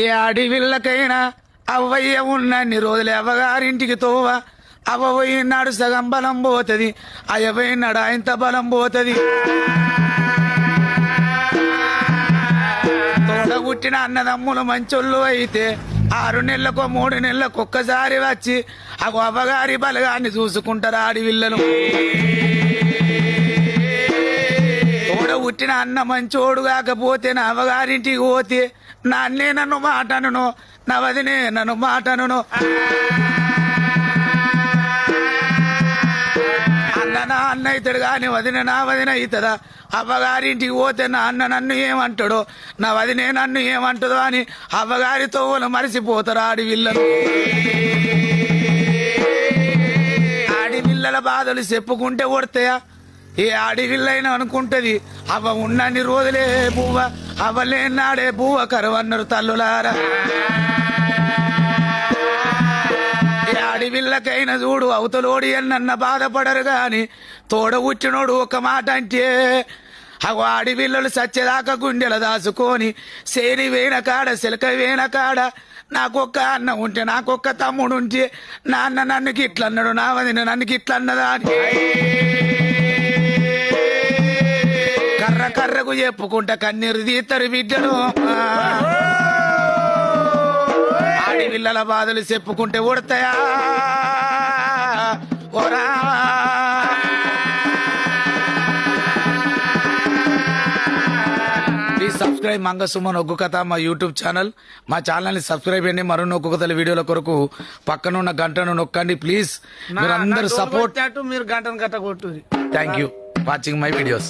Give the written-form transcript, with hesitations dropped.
ఏ అడవిళ్ళకైనా అవ్వయ్య ఉన్నన్ని రోజులు అవ్వగారింటికి తోవ అవ్వ పోయినాడు సగం బలం పోతుంది అయ్య పోయినాడు ఆయన బలం పోతుంది తోడగుట్టిన అన్నదమ్ములు మంచోళ్ళు అయితే 6 నెలలకు 3 నెలలకు ఒక్కసారి వచ్చి అగో అవ్వగారి బలగాన్ని చూసుకుంటారు ఆడివిల్లలు తోడగుట్టిన అన్న మంచోడు కాకపోతే నా అవ్వగారింటికి పోతే నాన్నే నన్ను మాటను నా వదినే నన్ను మాటను అన్న నా అన్న అవుతాడు కానీ వదిన నా వదిన అవుతుందా అవ్వగారింటికి పోతే నా అన్న నన్ను ఏమంటాడో నా వదినే నన్ను ఏమంటుందో అని అవ్వగారి తోవలు మరిసిపోతారు ఆడివిల్లలు ఆడివిల్లల బాధలు చెప్పుకుంటే కొడతాయా ఏ ఆడివిల్లైనా అనుకుంటది అవ్వ ఉన్నన్ని రోజులే పువ్వ అవ్వలేనాడే పువ్వ కరువన్నారు తల్లులారా ఏ ఆడివిల్లకైనా చూడు అవతలోడి అన్న బాధపడరు గాని తోడగుచ్చినోడు ఒక మాట అంటే అగో ఆడివిల్లలు సచ్చేదాకా గుండెల దాచుకొని సేని వేన కాడ సిలక వేన కాడ నాకొక్క అన్న ఉంటే నాకొక్క తమ్ముడు ఉంటే నా అన్న నన్ను గిట్లన్నాడు నా వదిన నన్ను గిట్లన్నదా అని కర్ర కర్రకు చెప్పుకుంటా కన్నీరు తీస్తారు బిడ్డలు ఆడివిల్లల బాధలు చెప్పుకుంటే ఉడతాయా ఓరా ప్లీజ్ సబ్స్క్రైబ్ మంగసుమన్ ఒగ్గు కథ మా యూట్యూబ్ ఛానల్ మా ఛానల్ ని సబ్స్క్రైబ్ చేయండి మరొన్ని ఒగ్గు కథల వీడియోల కొరకు పక్కనున్న గంటను నొక్కండి ప్లీజ్ మీరు అందరూ సపోర్ట్ మీరు గంటను గట్ట కొట్టు thank you watching my videos